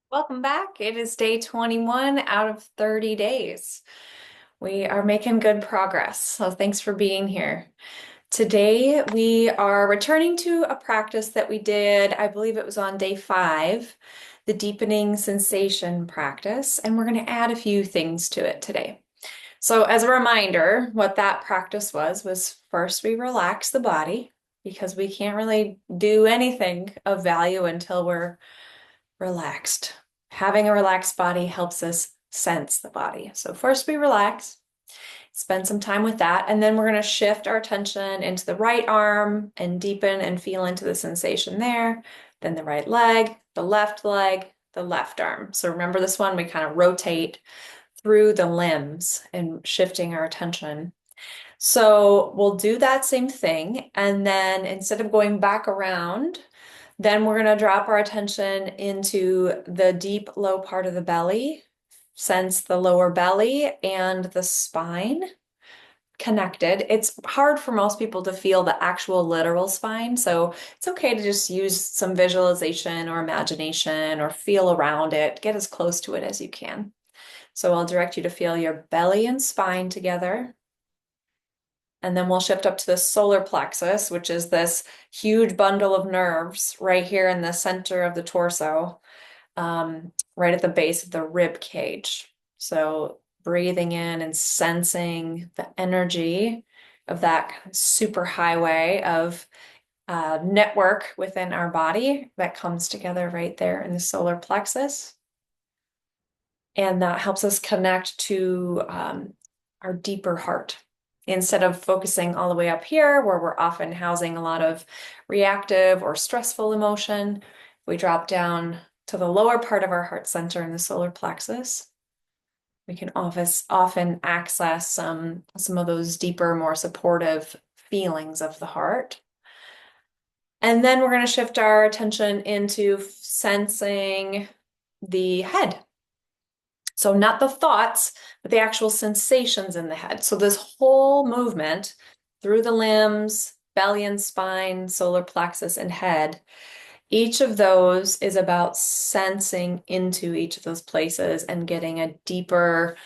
Welcome back. It is day 21 out of 30 days. We are making good progress, so thanks for being here. Today, we are returning to a practice that we did, I believe it was on day 5, the deepening sensation practice, and we're going to add a few things to it today. So, as a reminder, what that practice was first we relax the body because we can't really do anything of value until we're relaxed. Having a relaxed body helps us sense the body. So first we relax, spend some time with that, and then we're going to shift our attention into the right arm and deepen and feel into the sensation there. Then the right leg, the left arm. So remember this one, we kind of rotate through the limbs and shifting our attention. So we'll do that same thing. And then instead of going back around, then we're going to drop our attention into the deep low part of the belly. Sense the lower belly and the spine connected. It's hard for most people to feel the actual literal spine, so it's okay to just use some visualization or imagination or feel around it. Get as close to it as you can. So I'll direct you to feel your belly and spine together. And then we'll shift up to the solar plexus, which is this huge bundle of nerves right here in the center of the torso, right at the base of the rib cage. So breathing in and sensing the energy of that super highway of network within our body that comes together right there in the solar plexus. And that helps us connect to our deeper heart. Instead of focusing all the way up here, where we're often housing a lot of reactive or stressful emotion, we drop down to the lower part of our heart center in the solar plexus. We can often access some of those deeper, more supportive feelings of the heart. And then we're going to shift our attention into sensing the head. So not the thoughts, but the actual sensations in the head. So this whole movement through the limbs, belly and spine, solar plexus, and head, each of those is about sensing into each of those places and getting a deeper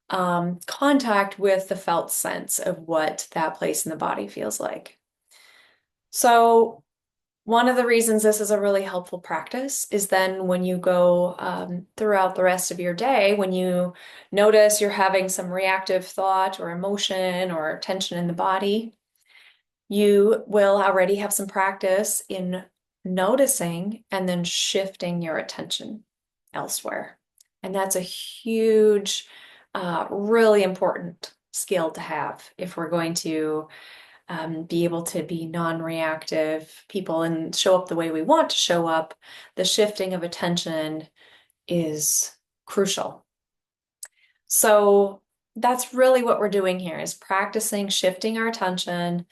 contact with the felt sense of what that place in the body feels like. So one of the reasons this is a really helpful practice is then when you go throughout the rest of your day, when you notice you're having some reactive thought or emotion or tension in the body, you will already have some practice in noticing and then shifting your attention elsewhere. And that's a huge, really important skill to have if we're going to be able to be non-reactive people and show up the way we want to show up. The shifting of attention is crucial. So that's really what we're doing here is practicing shifting our attention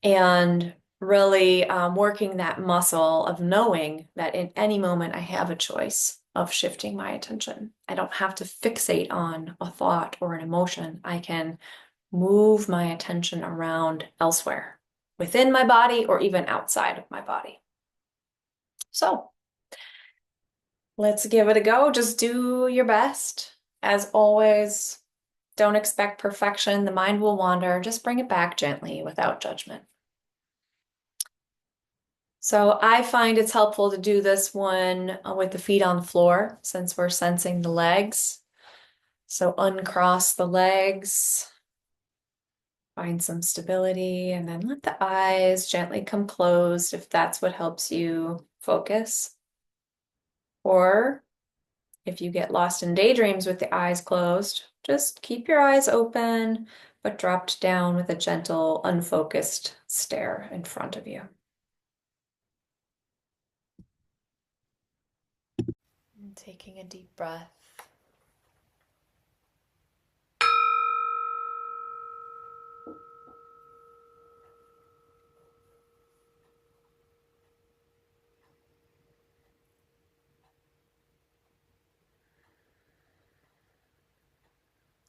and really working that muscle of knowing that in any moment I have a choice of shifting my attention. I don't have to fixate on a thought or an emotion. I can move my attention around elsewhere within my body or even outside of my body. So let's give it a go. Just do your best. As always, don't expect perfection. The mind will wander. Just bring it back gently without judgment. So I find it's helpful to do this one with the feet on the floor since we're sensing the legs. So uncross the legs, find some stability, and then let the eyes gently come closed if that's what helps you focus. Or if you get lost in daydreams with the eyes closed, just keep your eyes open, but dropped down with a gentle, unfocused stare in front of you. And taking a deep breath.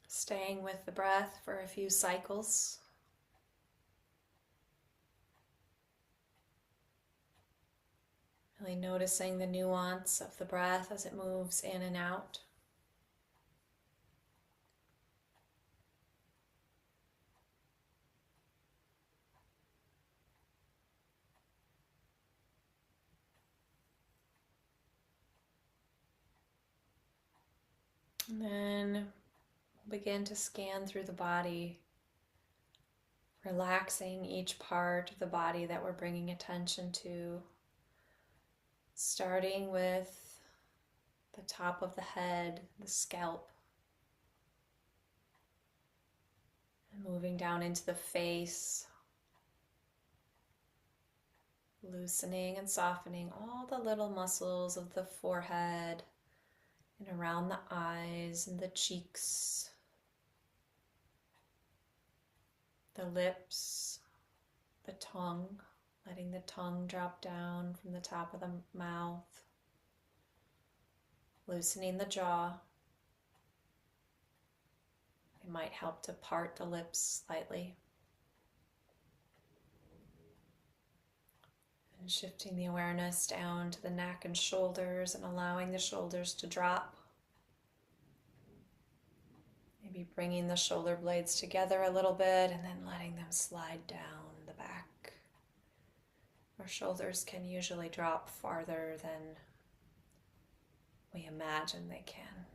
Staying with the breath for a few cycles. Really noticing the nuance of the breath as it moves in and out. And then begin to scan through the body, relaxing each part of the body that we're bringing attention to, starting with the top of the head, the scalp, and moving down into the face, loosening and softening all the little muscles of the forehead and around the eyes and the cheeks, the lips, the tongue, letting the tongue drop down from the top of the mouth, loosening the jaw. It might help to part the lips slightly. And shifting the awareness down to the neck and shoulders and allowing the shoulders to drop. Maybe bringing the shoulder blades together a little bit and then letting them slide down the back. Our shoulders can usually drop farther than we imagine they can.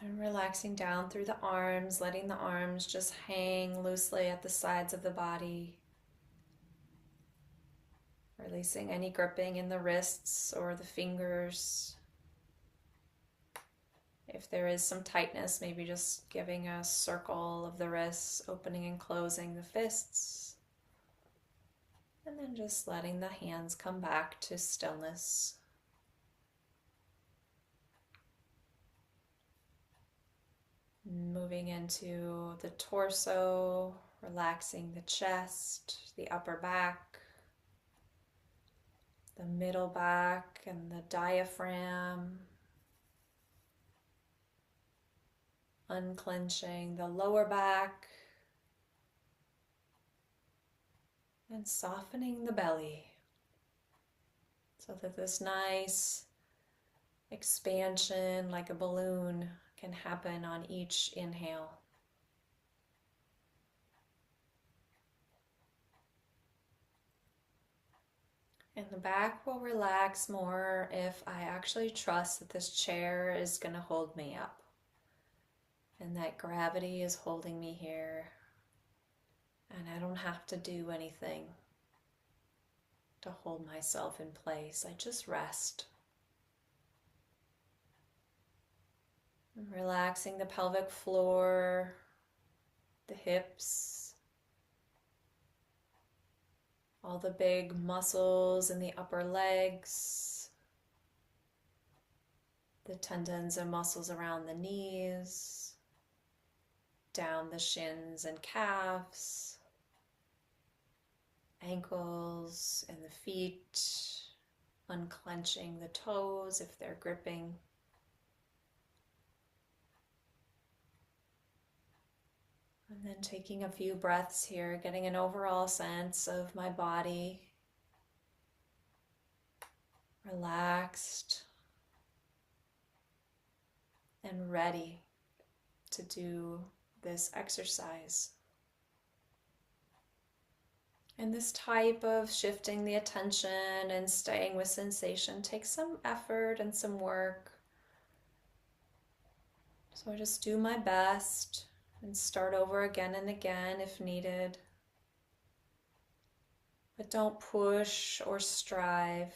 And relaxing down through the arms, letting the arms just hang loosely at the sides of the body. Releasing any gripping in the wrists or the fingers. If there is some tightness, maybe just giving a circle of the wrists, opening and closing the fists. And then just letting the hands come back to stillness. Moving into the torso, relaxing the chest, the upper back, the middle back, and the diaphragm. Unclenching the lower back and softening the belly so that this nice expansion like a balloon can happen on each inhale. And the back will relax more if I actually trust that this chair is going to hold me up and that gravity is holding me here and I don't have to do anything to hold myself in place. I just rest. Relaxing the pelvic floor, the hips, all the big muscles in the upper legs, the tendons and muscles around the knees, down the shins and calves, ankles and the feet, unclenching the toes if they're gripping. And then taking a few breaths here, getting an overall sense of my body relaxed and ready to do this exercise. And this type of shifting the attention and staying with sensation takes some effort and some work. So I just do my best and start over again and again if needed. But don't push or strive.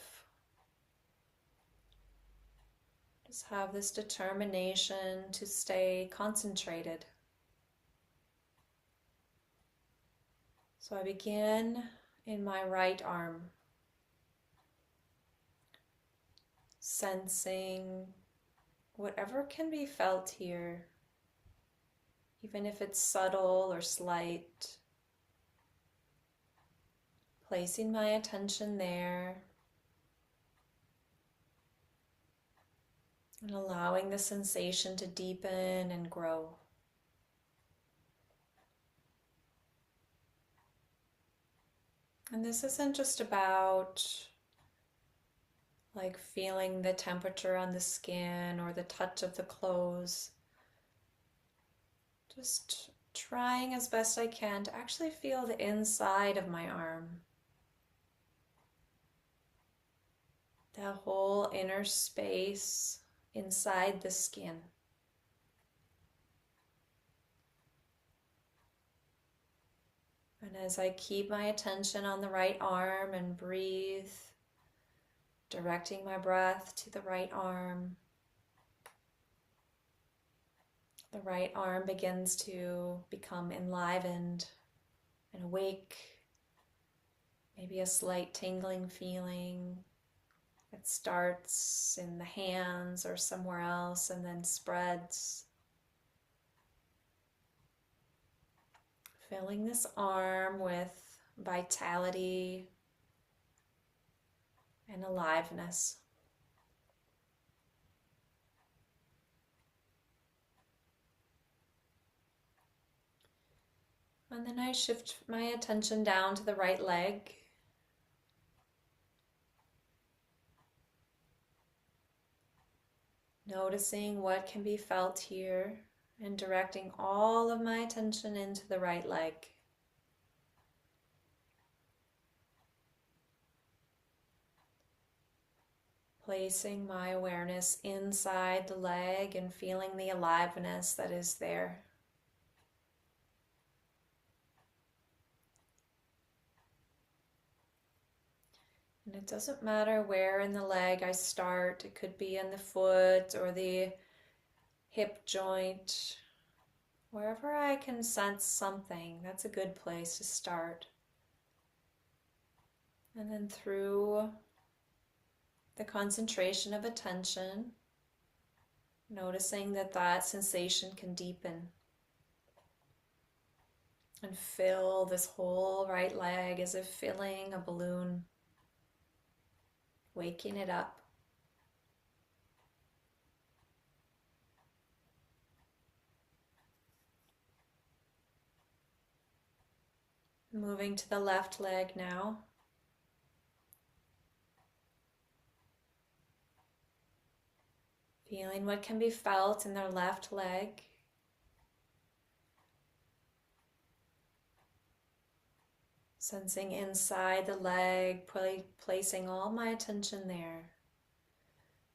Just have this determination to stay concentrated. So I begin in my right arm, sensing whatever can be felt here. Even if it's subtle or slight, placing my attention there and allowing the sensation to deepen and grow. And this isn't just about like feeling the temperature on the skin or the touch of the clothes. Just trying as best I can to actually feel the inside of my arm. The whole inner space inside the skin. And as I keep my attention on the right arm and breathe, directing my breath to the right arm, the right arm begins to become enlivened and awake. Maybe a slight tingling feeling. It starts in the hands or somewhere else and then spreads. Filling this arm with vitality and aliveness. And then I shift my attention down to the right leg. Noticing what can be felt here and directing all of my attention into the right leg. Placing my awareness inside the leg and feeling the aliveness that is there. And it doesn't matter where in the leg I start. It could be in the foot or the hip joint. Wherever I can sense something, that's a good place to start. And then through the concentration of attention, noticing that that sensation can deepen and fill this whole right leg as if filling a balloon, waking it up. Moving to the left leg now. Feeling what can be felt in their left leg. Sensing inside the leg, placing all my attention there.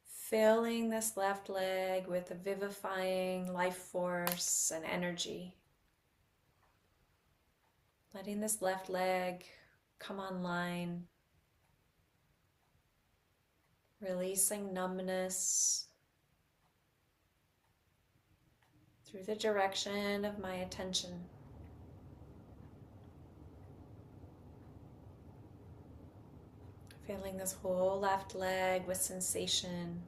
Filling this left leg with a vivifying life force and energy. Letting this left leg come online. Releasing numbness through the direction of my attention. Filling this whole left leg with sensation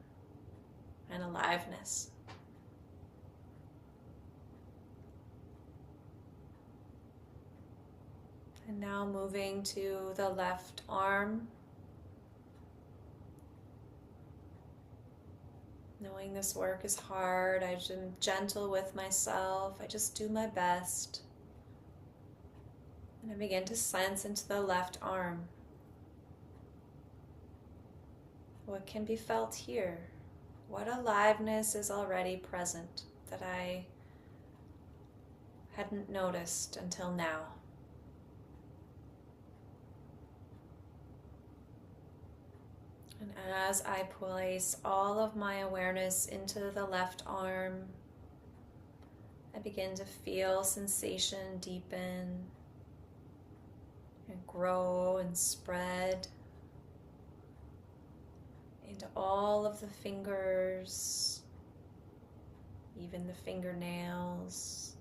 and aliveness. And now moving to the left arm. Knowing this work is hard, I'm gentle with myself. I just do my best. And I begin to sense into the left arm. What can be felt here? What aliveness is already present that I hadn't noticed until now? And as I place all of my awareness into the left arm, I begin to feel sensation deepen and grow and spread into all of the fingers, even the fingernails,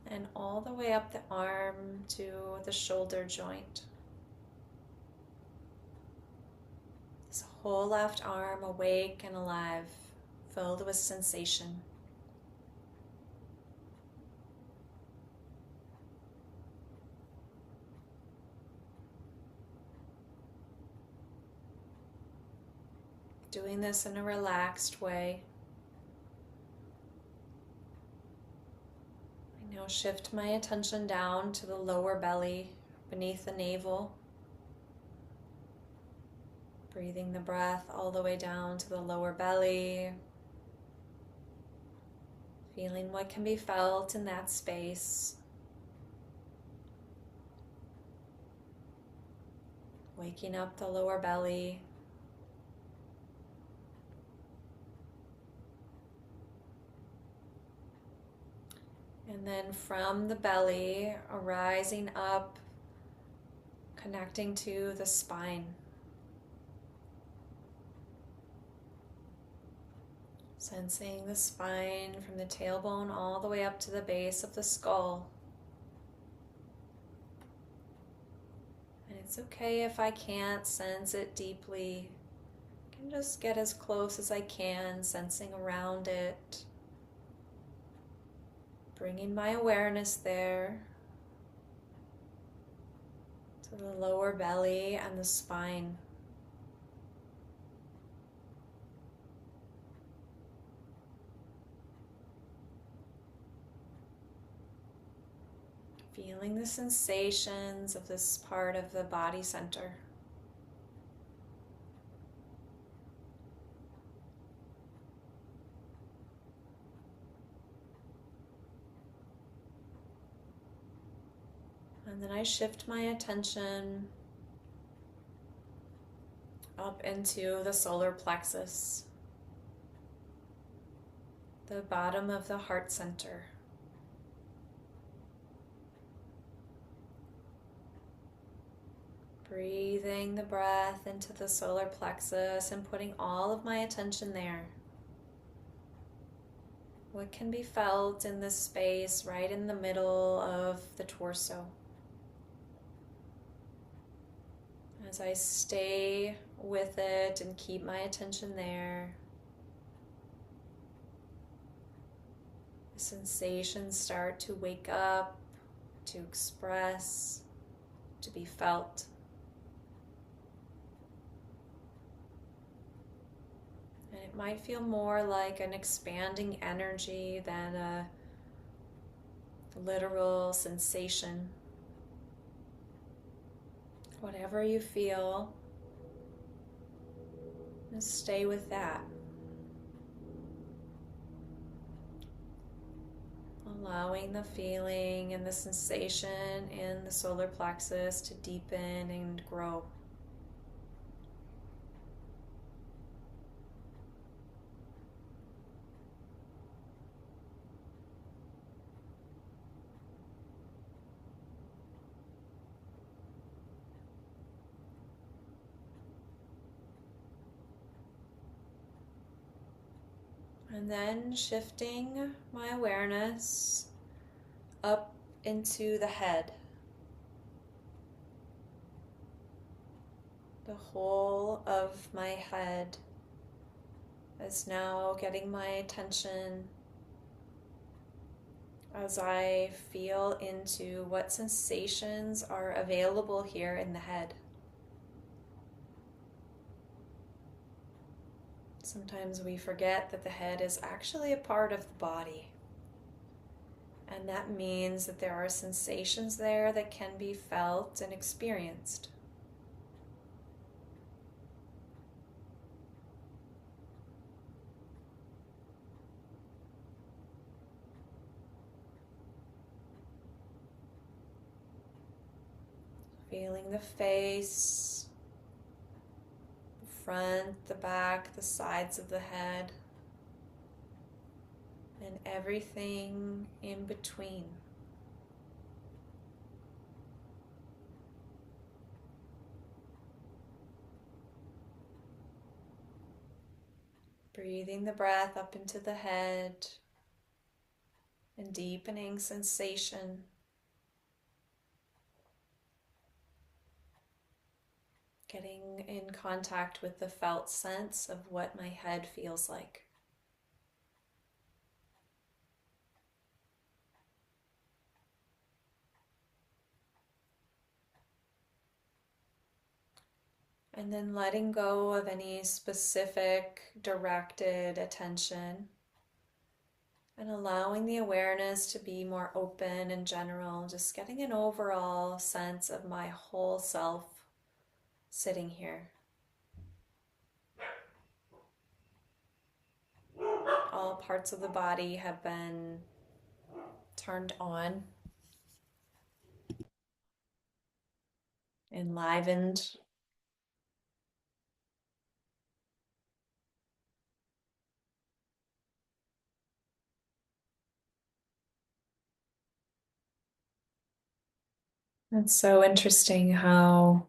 and all the way up the arm to the shoulder joint. This whole left arm awake and alive, filled with sensation. Doing this in a relaxed way. I now shift my attention down to the lower belly, beneath the navel. Breathing the breath all the way down to the lower belly. Feeling what can be felt in that space. Waking up the lower belly. And then from the belly, arising up, connecting to the spine. Sensing the spine from the tailbone all the way up to the base of the skull. And it's okay if I can't sense it deeply. I can just get as close as I can, sensing around it. Bringing my awareness there to the lower belly and the spine. Feeling the sensations of this part of the body center. And then I shift my attention up into the solar plexus, the bottom of the heart center. Breathing the breath into the solar plexus and putting all of my attention there. What can be felt in this space right in the middle of the torso? As I stay with it and keep my attention there, the sensations start to wake up, to express, to be felt. And it might feel more like an expanding energy than a literal sensation. Whatever you feel, just stay with that. Allowing the feeling and the sensation in the solar plexus to deepen and grow. And then shifting my awareness up into the head. The whole of my head is now getting my attention as I feel into what sensations are available here in the head. Sometimes we forget that the head is actually a part of the body. And that means that there are sensations there that can be felt and experienced. Feeling the face, the front, the back, the sides of the head, and everything in between. Breathing the breath up into the head and deepening sensation. Getting in contact with the felt sense of what my head feels like. And then letting go of any specific directed attention And allowing the awareness to be more open in general, just getting an overall sense of my whole self sitting here. All parts of the body have been turned on, enlivened. It's so interesting how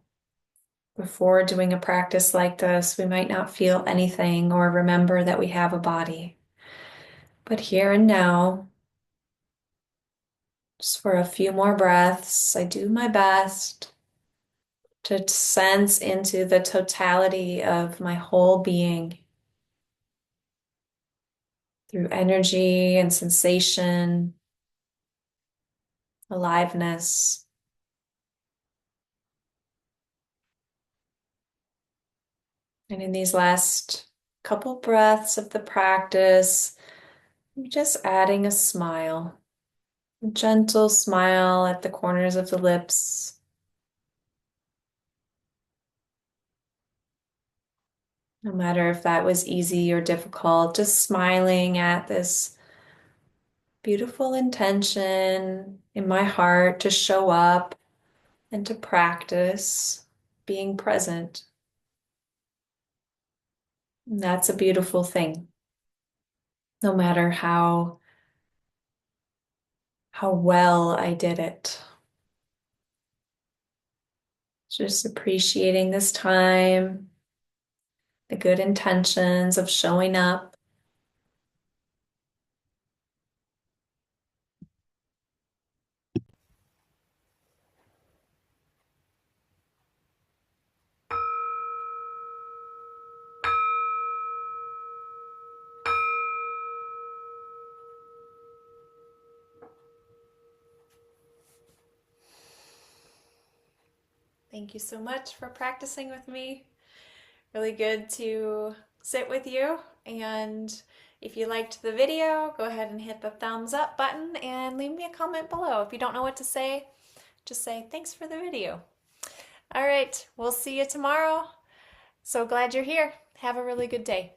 before doing a practice like this, we might not feel anything or remember that we have a body. But here and now, just for a few more breaths, I do my best to sense into the totality of my whole being through energy and sensation, aliveness. And in these last couple breaths of the practice, I'm just adding a smile, a gentle smile at the corners of the lips. No matter if that was easy or difficult, just smiling at this beautiful intention in my heart to show up and to practice being present. And that's a beautiful thing. No matter how well I did it. Just appreciating this time, the good intentions of showing up. Thank you so much for practicing with me. Really good to sit with you. And if you liked the video, go ahead and hit the thumbs up button and leave me a comment below. If you don't know what to say, just say thanks for the video. All right, we'll see you tomorrow. So glad you're here. Have a really good day.